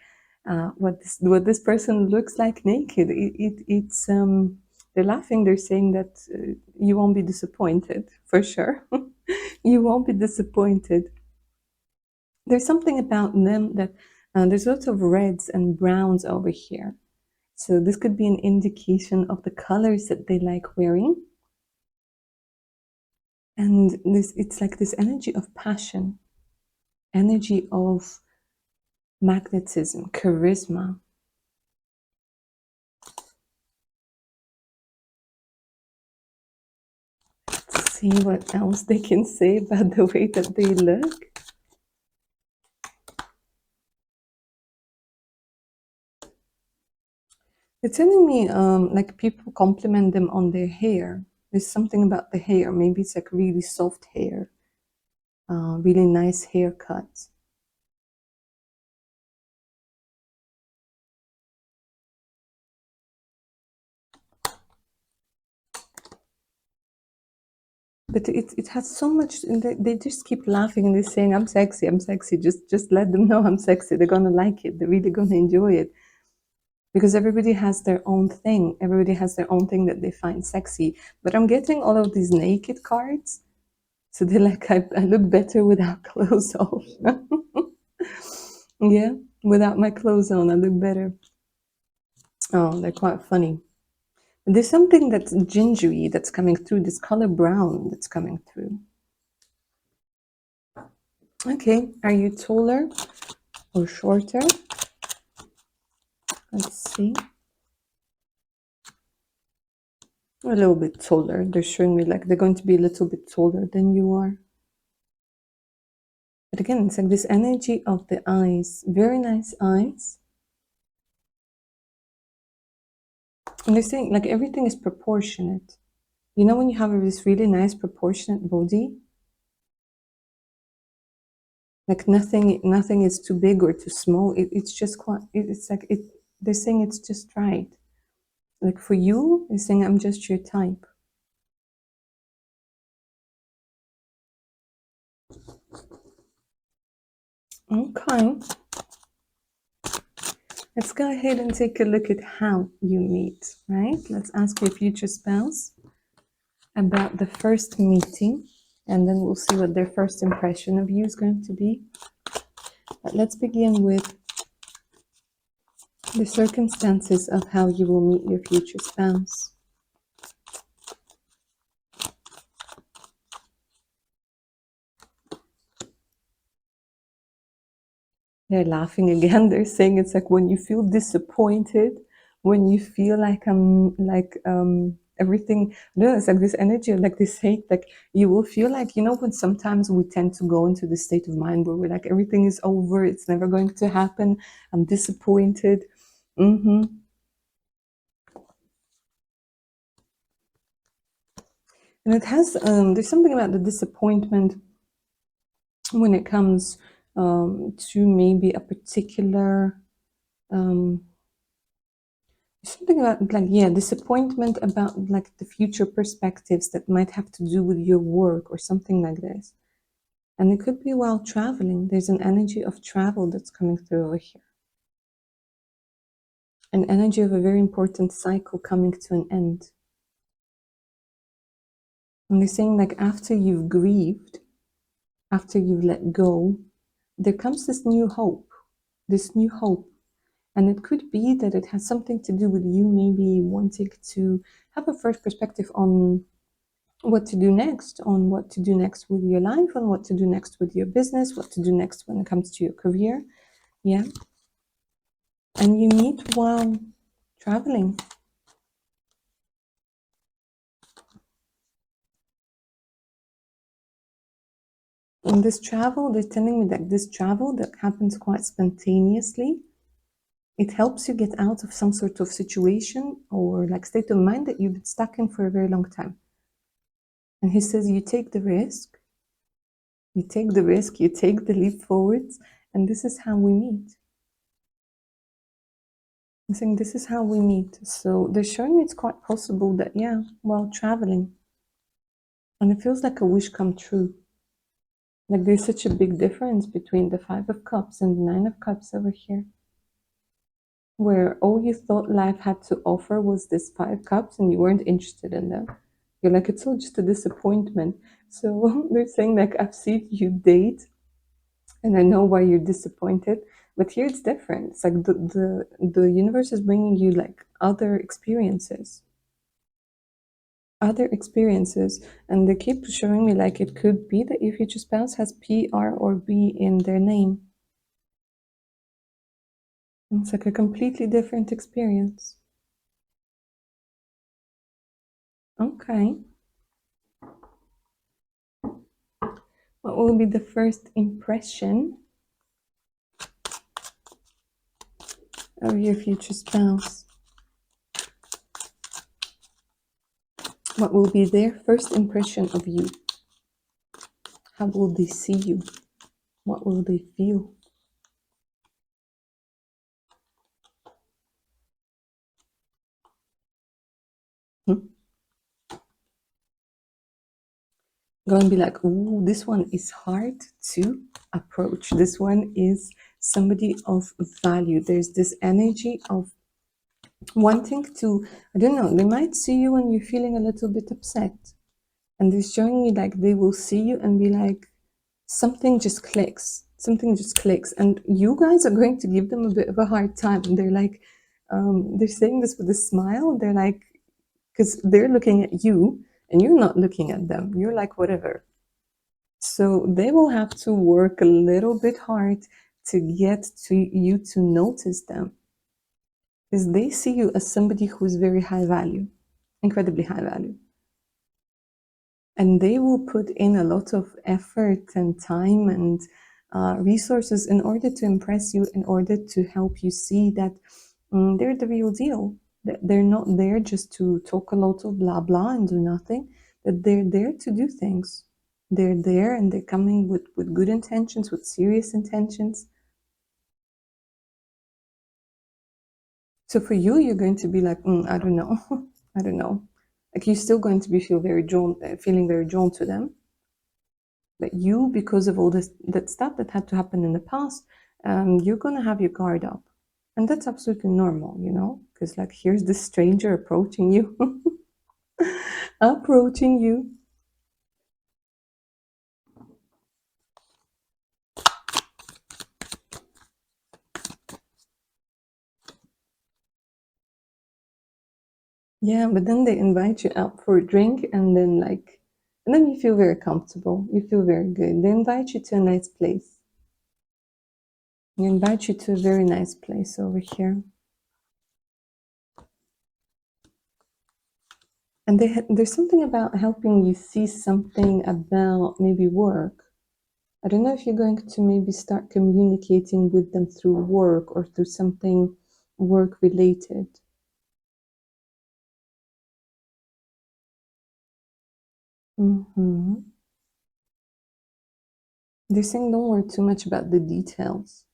what this person looks like naked. It's they're laughing. They're saying that you won't be disappointed for sure. You won't be disappointed. There's something about them that there's lots of reds and browns over here. So this could be an indication of the colors that they like wearing. And this, it's like this energy of passion, energy of magnetism, charisma. Let's see what else they can say about the way that they look. They're telling me like people compliment them on their hair. There's something about the hair. Maybe it's like really soft hair, really nice haircut. But it has so much, and they just keep laughing and they're saying, I'm sexy, I'm sexy. Just let them know I'm sexy. They're gonna like it. They're really gonna enjoy it. Because everybody has their own thing. Everybody has their own thing that they find sexy. But I'm getting all of these naked cards. So they're like, I look better without clothes on. Yeah, without my clothes on, I look better. Oh, they're quite funny. There's something that's gingery that's coming through, this color brown that's coming through. Okay, are you taller or shorter? Let's see. A little bit taller. They're showing me like they're going to be a little bit taller than you are. But again, it's like this energy of the eyes. Very nice eyes. And they're saying like everything is proportionate. You know when you have this really nice proportionate body? Like nothing is too big or too small. It's just quite, it's like, they're saying it's just right. Like for you, they're saying I'm just your type. Okay. Let's go ahead and take a look at how you meet, right? Let's ask your future spouse about the first meeting, and then we'll see what their first impression of you is going to be. But let's begin with the circumstances of how you will meet your future spouse. They're laughing again. They're saying it's like when you feel disappointed, when you feel like everything. No, it's like this energy, like this hate. Like you will feel like, you know, when sometimes we tend to go into the state of mind where we're like everything is over, it's never going to happen. I'm disappointed. Mm-hmm. And it has there's something about the disappointment when it comes to maybe a particular something about like, yeah, disappointment about like the future perspectives that might have to do with your work or something like this. And it could be while traveling. There's an energy of travel that's coming through over here. An energy of a very important cycle coming to an end. And they're saying like after you've grieved, after you've let go, there comes this new hope. This new hope. And it could be that it has something to do with you maybe wanting to have a fresh perspective on what to do next, on what to do next with your life, on what to do next with your business, what to do next when it comes to your career. Yeah. And you meet while traveling. In this travel, they're telling me that this travel that happens quite spontaneously, it helps you get out of some sort of situation or like state of mind that you've been stuck in for a very long time. And he says you take the risk, you take the risk, you take the leap forwards, and this is how we meet. I'm saying this is how we meet. So they're showing me it's quite possible that, yeah, while traveling. And it feels like a wish come true. Like there's such a big difference between the Five of Cups and the Nine of Cups over here, where all you thought life had to offer was this Five Cups and you weren't interested in them. You're like, it's all just a disappointment. So they're saying, like, I've seen you date and I know why you're disappointed. But here it's different. It's like the universe is bringing you like other experiences, and they keep showing me like it could be that your future spouse has P, R, or B in their name. It's like a completely different experience. Okay. What will be the first impression of your future spouse? What will be their first impression of you? How will they see you? What will they feel? Hmm? Going to be like, ooh, this one is hard to approach. This one is somebody of value. There's this energy of wanting to, I don't know, they might see you when you're feeling a little bit upset. And they're showing me like they will see you and be like, something just clicks. Something just clicks. And you guys are going to give them a bit of a hard time. And they're like, they're saying this with a smile. They're like, because they're looking at you and you're not looking at them. You're like, whatever. So they will have to work a little bit hard to get to you to notice them, because they see you as somebody who is very high value, incredibly high value. And they will put in a lot of effort and time and resources in order to impress you, in order to help you see that they're the real deal. That they're not there just to talk a lot of blah blah and do nothing, that they're there to do things. They're there and they're coming with good intentions, with serious intentions. So for you, you're going to be like, I don't know, I don't know. Like you're still going to be feeling very drawn to them. But you, because of all this that stuff that had to happen in the past, you're gonna have your guard up, and that's absolutely normal, because like here's this stranger approaching you, approaching you. Yeah, but then they invite you out for a drink, and then you feel very comfortable. You feel very good. They invite you to a nice place. They invite you to a very nice place over here. And there's something about helping you see something about maybe work. I don't know if you're going to maybe start communicating with them through work or through something work related. Hmm. They're saying don't worry too much about the details.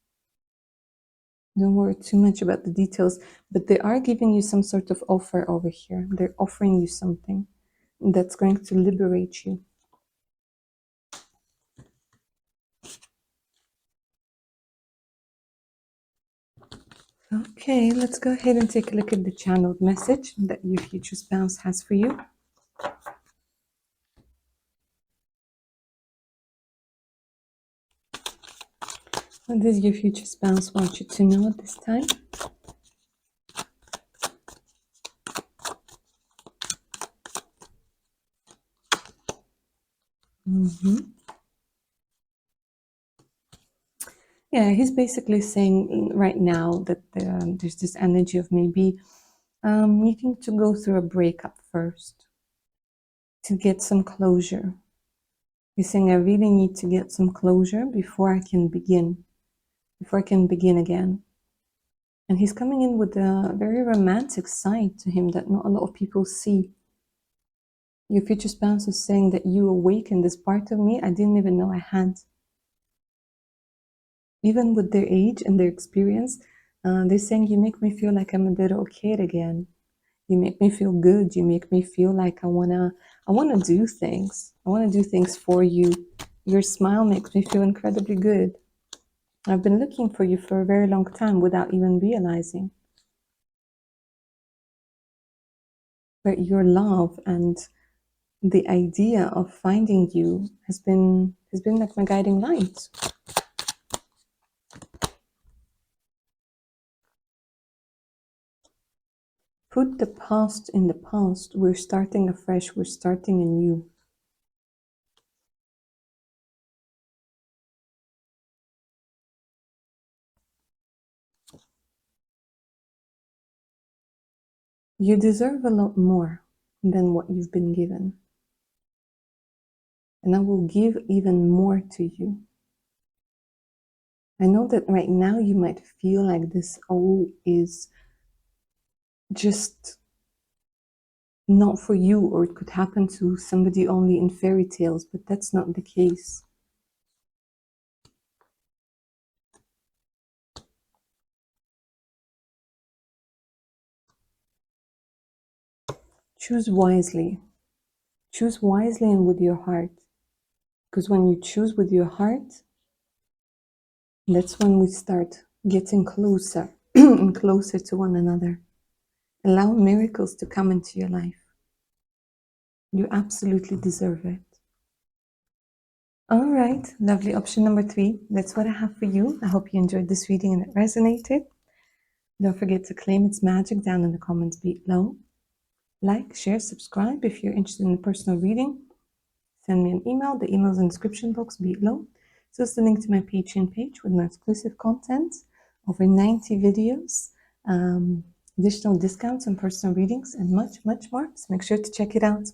Don't worry too much about the details, but they are giving you some sort of offer over here. They're offering you something that's going to liberate you. Okay, let's go ahead and take a look at the channeled message that your future spouse has for you. What does your future spouse want you to know at this time? Yeah, he's basically saying right now that there's this energy of maybe needing to go through a breakup first to get some closure. He's saying, I really need to get some closure before I can begin again. And he's coming in with a very romantic side to him that not a lot of people see. Your future spouse is saying that you awakened this part of me I didn't even know I had. Even with their age and their experience, They're saying you make me feel like I'm a little kid again. You make me feel good. You make me feel like I wanna do things. I wanna do things for you. Your smile makes me feel incredibly good. I've been looking for you for a very long time without even realizing. But your love and the idea of finding you has been like my guiding light. Put the past in the past. We're starting afresh. We're starting anew. You deserve a lot more than what you've been given. And I will give even more to you. I know that right now you might feel like this all is just not for you, or it could happen to somebody only in fairy tales, but that's not the case. Choose wisely. Choose wisely and with your heart. Because when you choose with your heart, that's when we start getting closer and closer to one another. Allow miracles to come into your life. You absolutely deserve it. All right, lovely. Option number 3. That's what I have for you. I hope you enjoyed this reading and it resonated. Don't forget to claim its magic down in the comments below. Like, share, subscribe if you're interested in a personal reading. Send me an email. The email is in the description box below. So it's the link to my Patreon page with my exclusive content, over 90 videos, additional discounts and personal readings, and much, much more. So make sure to check it out.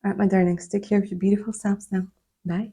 All right, my darlings, take care of your beautiful selves now. Bye.